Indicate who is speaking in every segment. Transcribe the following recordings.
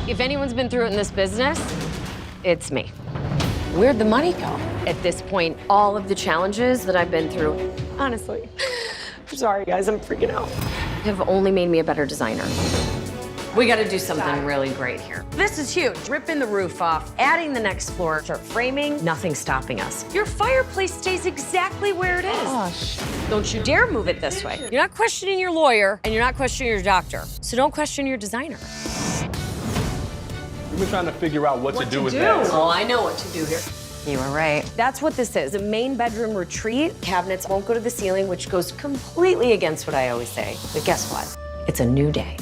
Speaker 1: If anyone's been through it in this business, it's me. Where'd the money go? At this point, all of the challenges that I've been through, honestly, I'm sorry guys, I'm freaking out, have only made me a better designer. We gotta do something really great here. This is huge. Ripping the roof off, adding the next floor, start framing, nothing's stopping us. Your fireplace stays exactly where it is. Gosh. Don't you dare move it this way. You're not questioning your lawyer, and you're not questioning your doctor. So don't question your designer.
Speaker 2: We've been trying to figure out what to do with that.
Speaker 1: Oh, I know what to do here. You were right. That's what this is, a main bedroom retreat. Cabinets won't go to the ceiling, which goes completely against what I always say. But guess what? It's a new day.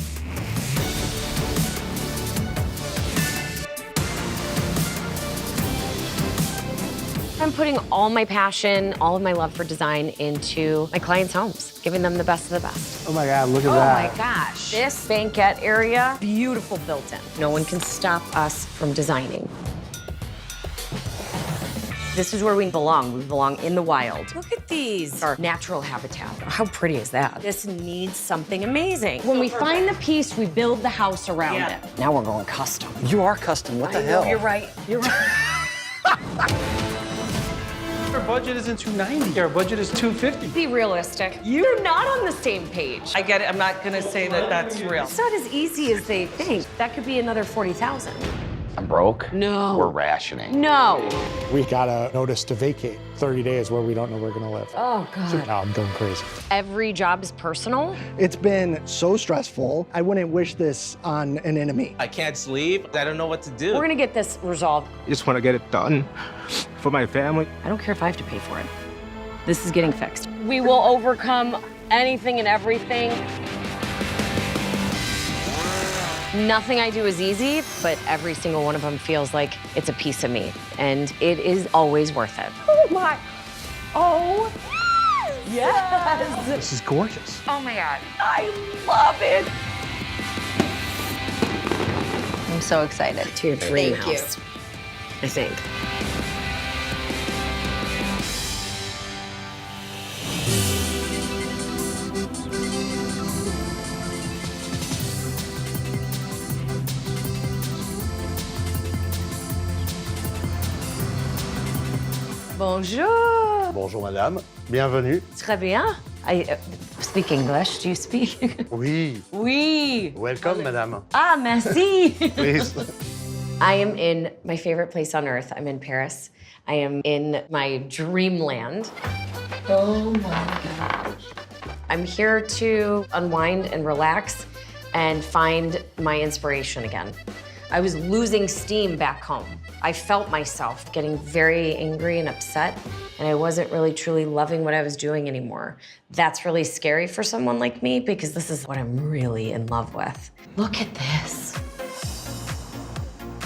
Speaker 1: I'm putting all my passion, all of my love for design into my clients' homes, giving them the best of the best.
Speaker 3: Oh my God, look at that.
Speaker 1: Oh my gosh. This banquette area, beautiful built-in. No one can stop us from designing. This is where we belong. We belong in the wild. Look at these. Our natural habitat. How pretty is that? This needs something amazing. When we find the piece, we build the house around it. Now we're going custom.
Speaker 3: You are custom, what the hell?
Speaker 1: You're right, you're right.
Speaker 2: Our budget isn't $290. Our budget is $250.
Speaker 1: Be realistic. You're not on the same page.
Speaker 4: I get it. I'm not gonna say that that's real.
Speaker 1: It's not as easy as they think. That could be another 40,000.
Speaker 5: I'm broke.
Speaker 1: No.
Speaker 5: We're rationing.
Speaker 1: No.
Speaker 3: We got a notice to vacate 30 days where we don't know where we're gonna live.
Speaker 1: Oh, God.
Speaker 3: Now I'm going crazy.
Speaker 1: Every job is personal.
Speaker 6: It's been so stressful. I wouldn't wish this on an enemy.
Speaker 4: I can't sleep. I don't know what to do.
Speaker 1: We're gonna get this resolved.
Speaker 2: I just want to get it done for my family.
Speaker 1: I don't care if I have to pay for it. This is getting fixed. We will overcome anything and everything. Nothing I do is easy, but every single one of them feels like it's a piece of me, and it is always worth it. Oh my, oh, yes!
Speaker 3: This is gorgeous.
Speaker 1: Oh my God, I love it.
Speaker 7: I'm so excited.
Speaker 1: To your dream house, I think. Bonjour.
Speaker 8: Bonjour madame, bienvenue.
Speaker 1: Très bien. I speak English. Do you speak?
Speaker 8: Oui,
Speaker 1: Oui.
Speaker 8: welcome madame.
Speaker 1: Ah, merci.
Speaker 8: Please.
Speaker 1: I am in my favorite place on earth. I'm in Paris. I am in my dreamland. Oh my gosh. I'm here to unwind and relax and find my inspiration again. I was losing steam back home. I felt myself getting very angry and upset, and I wasn't really truly loving what I was doing anymore. That's really scary for someone like me because this is what I'm really in love with. Look at this.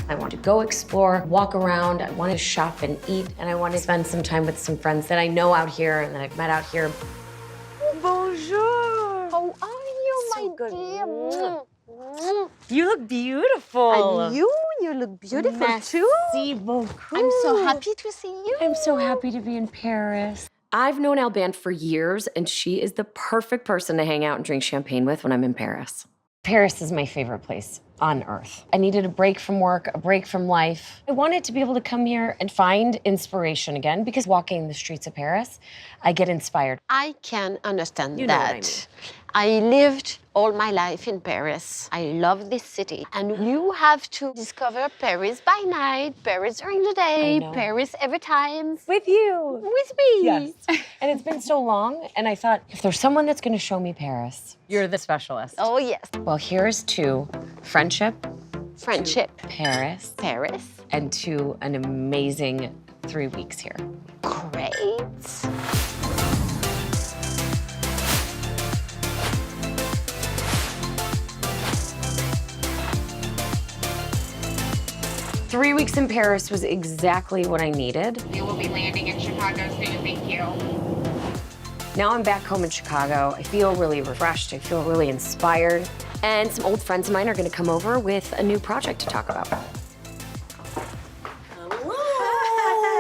Speaker 1: I want to go explore, walk around, I want to shop and eat, and I want to spend some time with some friends that I know out here and that I've met out here. Bonjour.
Speaker 7: How are you,
Speaker 1: So
Speaker 7: my
Speaker 1: good.
Speaker 7: dear?
Speaker 1: You look beautiful.
Speaker 7: And you look beautiful too.
Speaker 1: Merci beaucoup.
Speaker 7: I'm so happy to see you.
Speaker 1: I'm so happy to be in Paris. I've known Alban for years, and she is the perfect person to hang out and drink champagne with when I'm in Paris. Paris is my favorite place on earth. I needed a break from work, a break from life. I wanted to be able to come here and find inspiration again because walking the streets of Paris, I get inspired.
Speaker 7: I can understand
Speaker 1: You know
Speaker 7: that.
Speaker 1: what I mean.
Speaker 7: I lived all my life in Paris. I love this city. And you have to discover Paris by night, Paris during the day,
Speaker 1: know.
Speaker 7: Paris every time.
Speaker 1: With you.
Speaker 7: With me.
Speaker 1: Yes. And it's been so long, and I thought, if there's someone that's gonna show me Paris, you're the specialist.
Speaker 7: Oh, yes.
Speaker 1: Well, here's to friendship,
Speaker 7: Friendship.
Speaker 1: Paris,
Speaker 7: Paris.
Speaker 1: and to an amazing 3 weeks here.
Speaker 7: Great.
Speaker 1: Three weeks in Paris was exactly what I needed.
Speaker 9: You will be landing in Chicago soon, thank you.
Speaker 1: Now I'm back home in Chicago. I feel really refreshed. I feel really inspired. And some old friends of mine are gonna come over with a new project to talk about.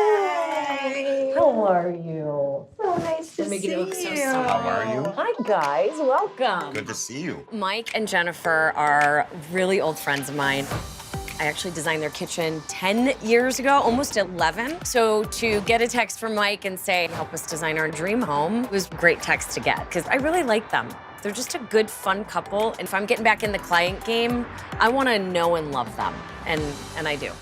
Speaker 1: Hi. How are you?
Speaker 7: So nice to see you.
Speaker 8: How are you?
Speaker 1: Hi, guys. Welcome.
Speaker 8: Good to see you.
Speaker 1: Mike and Jennifer are really old friends of mine. I actually designed their kitchen 10 years ago, almost 11. So to get a text from Mike and say, help us design our dream home was a great text to get, because I really like them. They're just a good, fun couple. And if I'm getting back in the client game, I want to know and love them, and I do.